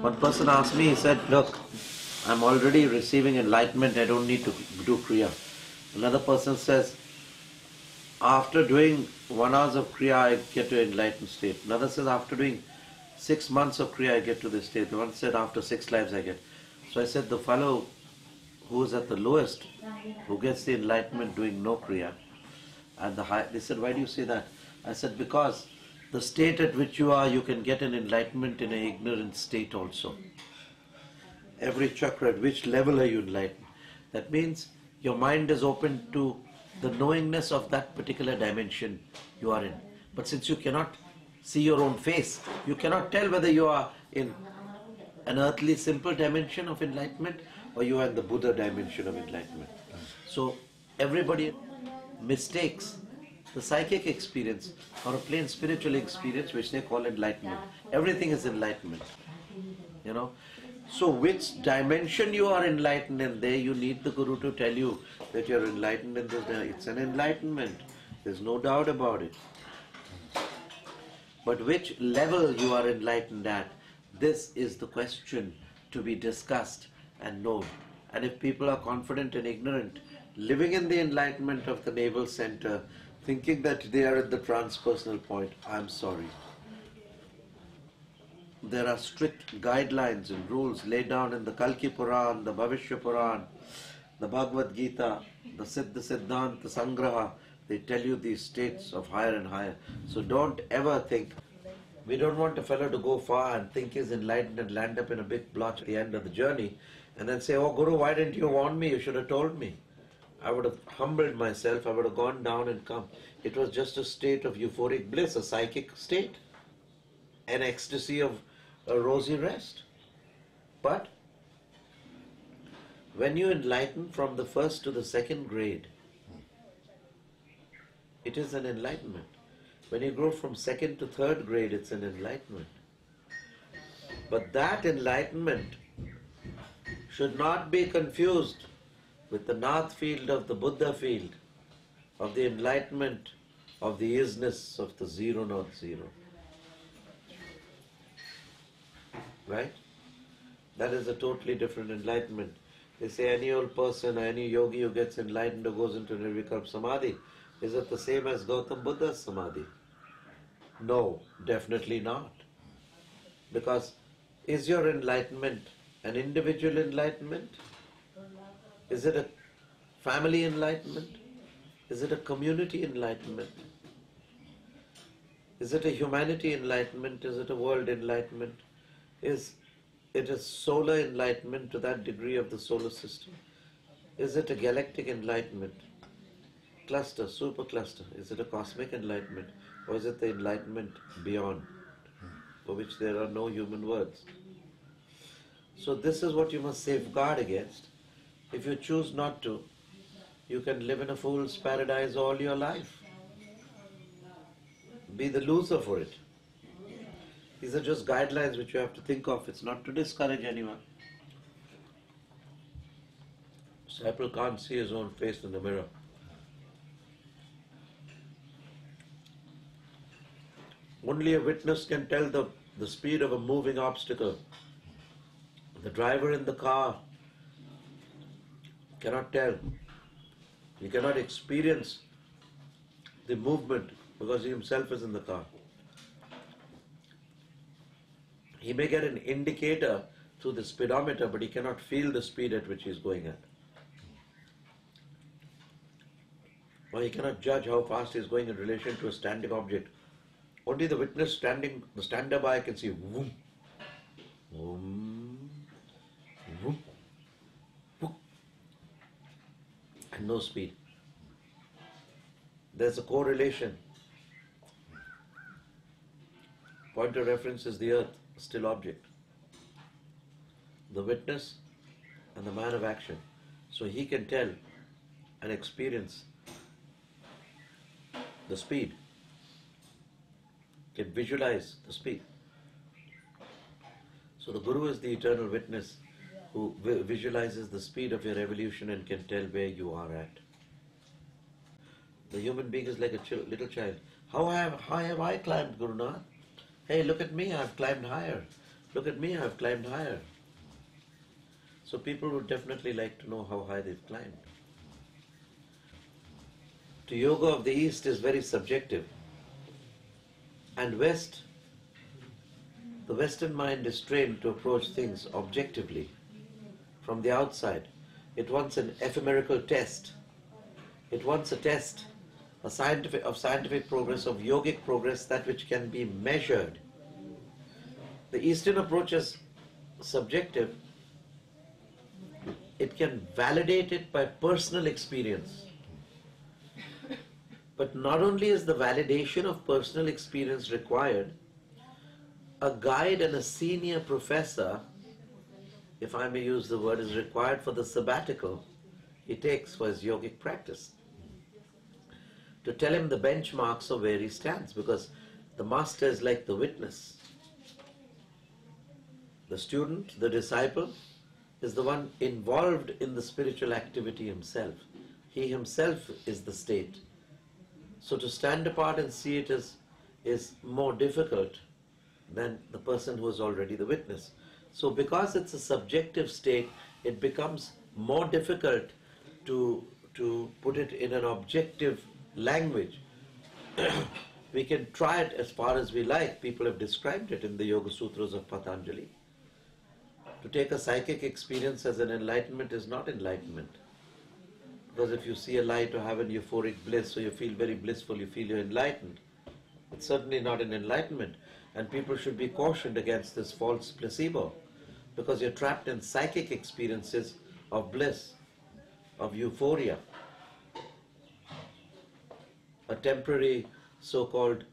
One person asked me, he said, look, I'm already receiving enlightenment, I don't need to do Kriya. Another person says, after doing 1 hour of Kriya, I get to enlightened state. Another says, after doing 6 months of Kriya, I get to this state. The one said, after 6 lives I get. So I said, the fellow who is at the lowest, who gets the enlightenment doing no Kriya, and the high, they said, why do you say that? I said, because the state at which you are, you can get an enlightenment in an ignorant state also. Every chakra, at which level are you enlightened? That means your mind is open to the knowingness of that particular dimension you are in. But since you cannot see your own face, you cannot tell whether you are in an earthly simple dimension of enlightenment or you are in the Buddha dimension of enlightenment. So everybody mistakes the psychic experience or a plain spiritual experience which they call enlightenment. Everything is enlightenment. You know. So which dimension you are enlightened in, there you need the Guru to tell you that you are enlightened in this. It's an enlightenment. There's no doubt about it. But which level you are enlightened at, this is the question to be discussed and known. And if people are confident and ignorant, living in the enlightenment of the navel center, thinking that they are at the transpersonal point, I'm sorry. There are strict guidelines and rules laid down in the Kalki Puran, the Bhavishya Puran, the Bhagavad Gita, the Siddha Siddhanta Sangraha. They tell you these states of higher and higher. So don't ever think, we don't want a fellow to go far and think he's enlightened and land up in a big blotch at the end of the journey and then say, oh Guru, why didn't you warn me? You should have told me. I would have humbled myself, I would have gone down and come. It was just a state of euphoric bliss, a psychic state, an ecstasy of a rosy rest. But when you enlighten from the first to the second grade, it is an enlightenment. When you grow from second to third grade, it's an enlightenment. But that enlightenment should not be confused with the Nath field of the Buddha field, of the enlightenment of the isness of the zero not zero. Right? That is a totally different enlightenment. They say any old person, any yogi who gets enlightened or goes into Nirvikalpa Samadhi, is it the same as Gautam Buddha's Samadhi? No, definitely not. Because is your enlightenment an individual enlightenment? Is it a family enlightenment? Is it a community enlightenment? Is it a humanity enlightenment? Is it a world enlightenment? Is it a solar enlightenment to that degree of the solar system? Is it a galactic enlightenment? Cluster, supercluster. Is it a cosmic enlightenment? Or is it the enlightenment beyond, for which there are no human words? So this is what you must safeguard against. If you choose not to, you can live in a fool's paradise all your life. Be the loser for it. These are just guidelines which you have to think of. It's not to discourage anyone. Disciple can't see his own face in the mirror. Only a witness can tell the speed of a moving obstacle. The driver in the car cannot tell. He cannot experience the movement because he himself is in the car. He may get an indicator through the speedometer, but he cannot feel the speed at which he is going at. Or he cannot judge how fast he is going in relation to a standing object. Only the witness standing, the stander by can see vroom, vroom, vroom, vroom, and no speed. There's a correlation. Point of reference is the earth, a still object. The witness and the man of action. So he can tell and experience the speed, can visualize the speed. So the Guru is the eternal witness who visualizes the speed of your evolution and can tell where you are at. The human being is like a little child. How high have I climbed, Gurunath? Hey, look at me, I've climbed higher. Look at me, I've climbed higher. So people would definitely like to know how high they've climbed. To yoga of the East is very subjective. And West, the Western mind is trained to approach things objectively, from the outside. It wants an ephemerical test. It wants a test, of scientific progress, of yogic progress, that which can be measured. The Eastern approach is subjective. It can validate it by personal experience. But not only is the validation of personal experience required, a guide and a senior professor, if I may use the word, is required for the sabbatical he takes for his yogic practice, to tell him the benchmarks of where he stands, because the master is like the witness. The student, the disciple, is the one involved in the spiritual activity himself. He himself is the state. So to stand apart and see it is more difficult than the person who is already the witness. So because it's a subjective state, it becomes more difficult to put it in an objective language. We can try it as far as we like. People have described it in the Yoga Sutras of Patanjali. To take a psychic experience as an enlightenment is not enlightenment. Because if you see a light or have an euphoric bliss, so you feel very blissful, you feel you're enlightened, it's certainly not an enlightenment. And people should be cautioned against this false placebo, because you're trapped in psychic experiences of bliss, of euphoria, a temporary so-called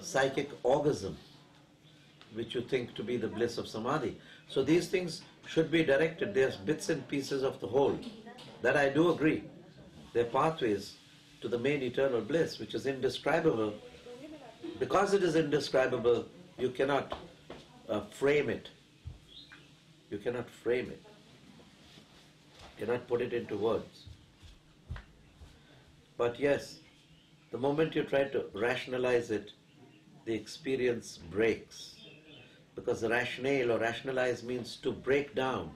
psychic orgasm, which you think to be the bliss of samadhi. So these things should be directed. There's bits and pieces of the whole. That I do agree. They're pathways to the main eternal bliss, which is indescribable. Because it is indescribable, you cannot frame it. You cannot frame it. You cannot put it into words. But yes, the moment you try to rationalize it, the experience breaks. Because the rationale or rationalize means to break down,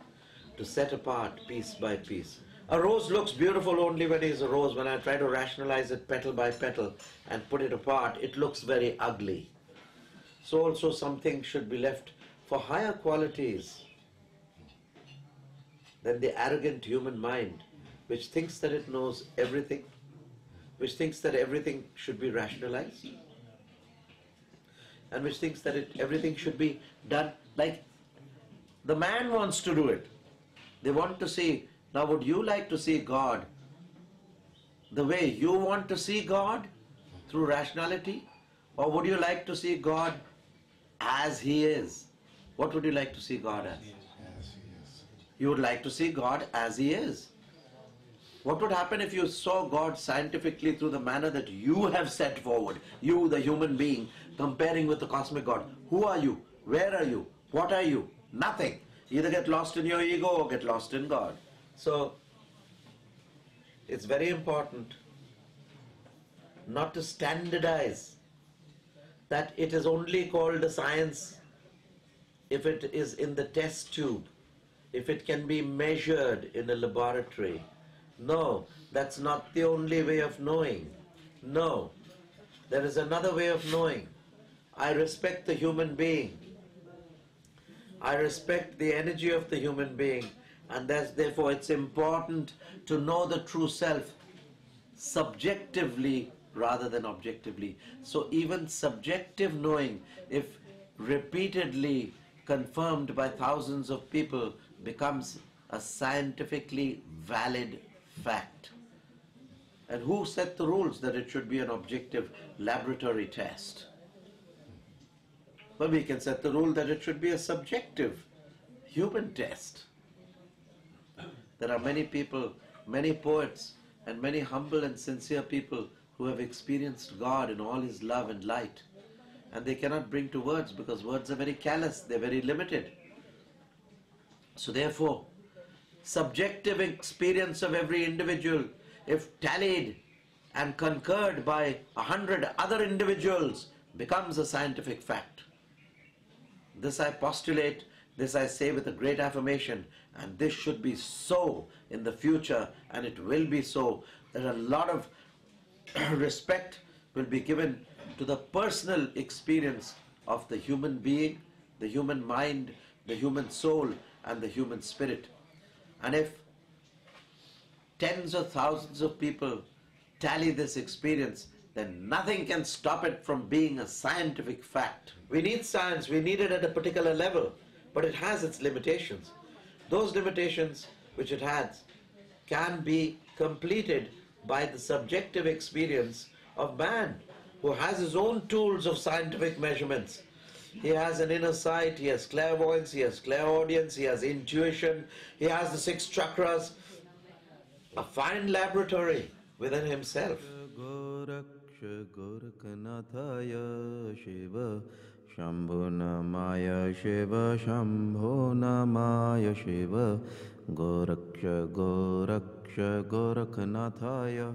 to set apart piece by piece. A rose looks beautiful only when it is a rose. When I try to rationalize it petal by petal and put it apart, it looks very ugly. So also something should be left for higher qualities than the arrogant human mind, which thinks that it knows everything, which thinks that everything should be rationalized, and which thinks that everything should be done like the man wants to do it. They want to see. Now would you like to see God the way you want to see God, through rationality? Or would you like to see God as He is? What would you like to see God as? As He is. You would like to see God as He is. What would happen if you saw God scientifically through the manner that you have set forward? You, the human being, comparing with the cosmic God. Who are you? Where are you? What are you? Nothing. Either get lost in your ego or get lost in God. So, it's very important not to standardize that it is only called a science if it is in the test tube, if it can be measured in a laboratory. No, that's not the only way of knowing. No, there is another way of knowing. I respect the human being. I respect the energy of the human being, and therefore it's important to know the true self subjectively rather than objectively. So even subjective knowing, if repeatedly confirmed by thousands of people, becomes a scientifically valid fact. And who set the rules that it should be an objective laboratory test? Well, we can set the rule that it should be a subjective human test. There are many people, many poets, and many humble and sincere people who have experienced God in all His love and light. And they cannot bring to words, because words are very callous, they're very limited. So therefore, subjective experience of every individual, if tallied and concurred by 100 other individuals, becomes a scientific fact. This I postulate, this I say with a great affirmation, and this should be so in the future, and it will be so, that a lot of respect will be given to the personal experience of the human being, the human mind, the human soul, and the human spirit. And if tens of thousands of people tally this experience, then nothing can stop it from being a scientific fact. We need science, we need it at a particular level, but it has its limitations. Those limitations which it has can be completed by the subjective experience of man, who has his own tools of scientific measurements. He has an inner sight, he has clairvoyance, he has clairaudience, he has intuition, he has the 6 chakras, a fine laboratory within himself. Goraknathaya Shiva Shambho Namaya Shiva Shambho Namaya Shiva Goraknathaya